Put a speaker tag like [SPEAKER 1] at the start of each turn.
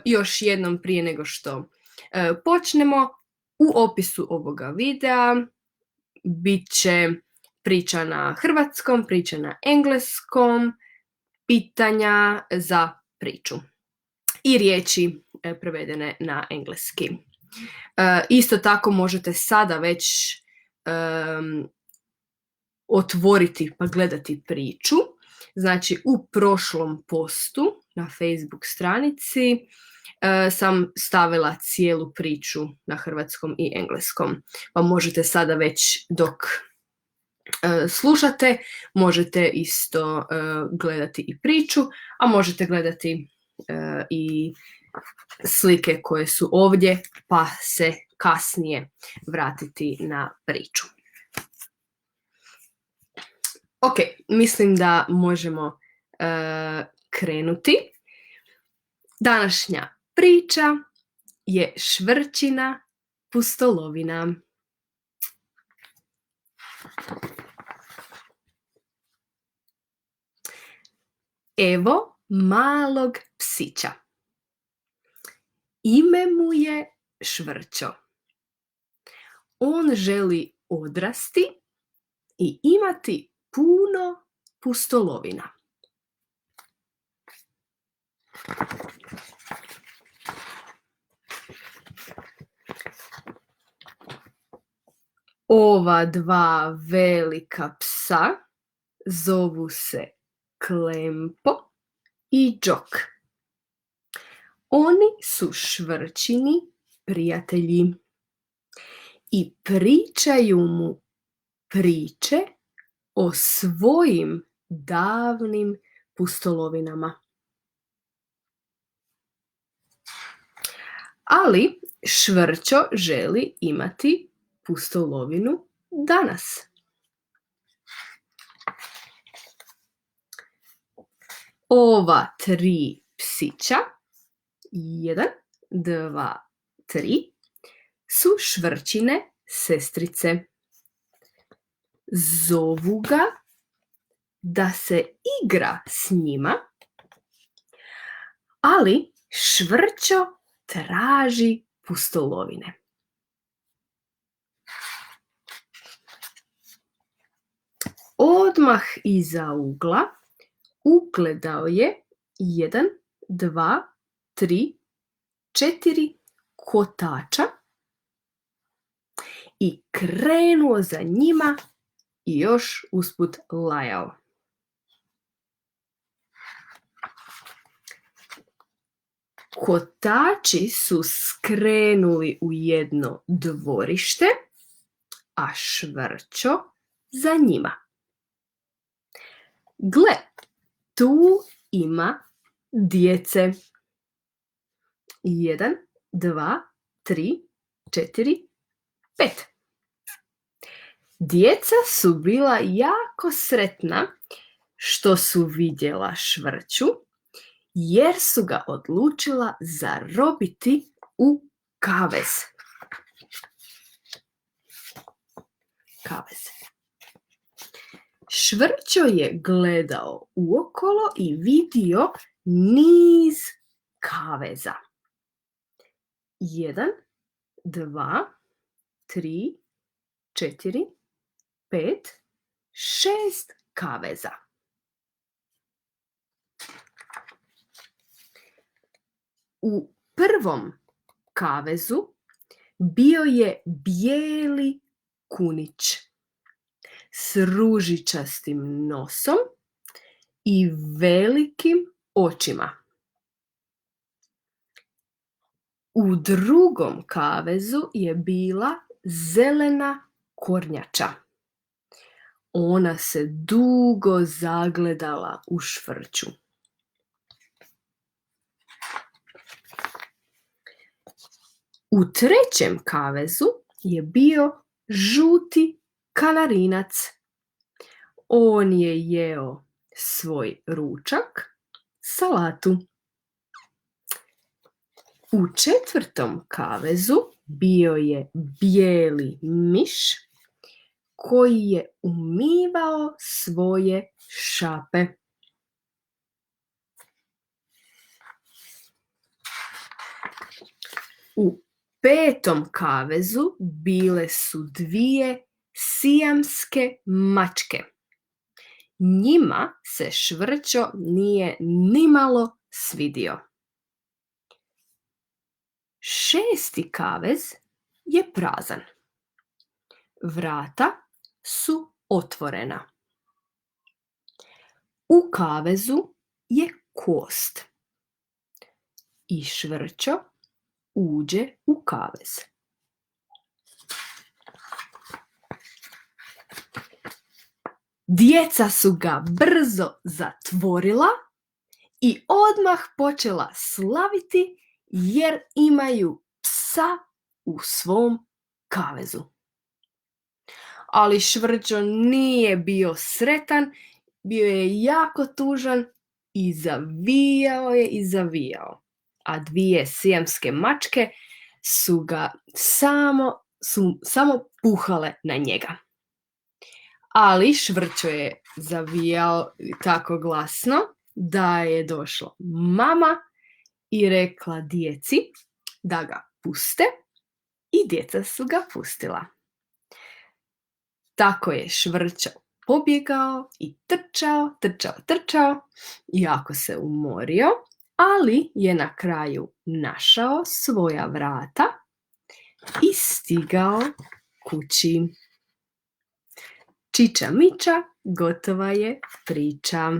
[SPEAKER 1] Još jednom prije nego što počnemo, u opisu ovoga videa bit će priča na hrvatskom, priča na engleskom, pitanja za priču i riječi prevedene na engleski. Isto tako možete sada već otvoriti pa gledati priču. Znači u prošlom postu na Facebook stranici sam stavila cijelu priču na hrvatskom i engleskom. Pa možete sada već dok slušate, možete isto gledati i priču, a možete gledati i slike koje su ovdje, pa se kasnije vratiti na priču. Ok, mislim da možemo krenuti. Današnja priča je Švrćina pustolovina. Evo malog psića. Ime mu je Švrćo. On želi odrasti i imati puno pustolovina. Ova dva velika psa zovu se Klempo i Džok. Oni su Švrćini prijatelji i pričaju mu priče o svojim davnim pustolovinama. Ali Švrćo želi imati pustolovinu danas. Ova tri psića, 1, 2, 3, su Švrćine sestrice. Zovu ga da se igra s njima, ali Švrćo traži pustolovine. Odmah iza ugla ugledao je 1, 2, 3, 4 kotača i krenuo za njima i još usput lajao. Kotači su skrenuli u jedno dvorište, a Švrćo za njima. Gle, tu ima djece. 1, 2, 3, 4, 5. Djeca su bila jako sretna što su vidjela Švrću, jer su ga odlučila zarobiti u kavez. Švrćo je gledao uokolo i vidio niz kaveza. 1, 2, 3, 4, 5, 6 kaveza. U prvom kavezu bio je bijeli kunić s ružičastim nosom i velikim očima. U drugom kavezu je bila zelena kornjača. Ona se dugo zagledala u Švrću. U trećem kavezu je bio žuti kanarinac. On je jeo svoj ručak, salatu. U četvrtom kavezu bio je bijeli miš koji je umivao svoje šape. U 5. kavezu bile su 2 sijamske mačke. Njima se Švrćo nije nimalo svidio. 6. kavez je prazan. Vrata su otvorena. U kavezu je kost. I Švrćo uđe u kavez. Djeca su ga brzo zatvorila i odmah počela slaviti jer imaju psa u svom kavezu. Ali Švrćo nije bio sretan, bio je jako tužan i zavijao. A 2 sijamske mačke su samo puhale na njega. Ali Švrćo je zavijao tako glasno da je došla mama i rekla djeci da ga puste i djeca su ga pustila. Tako je Švrćo pobjegao i trčao, jako se umorio, ali je na kraju našao svoja vrata i stigao kući. Čiča miča, gotova je priča.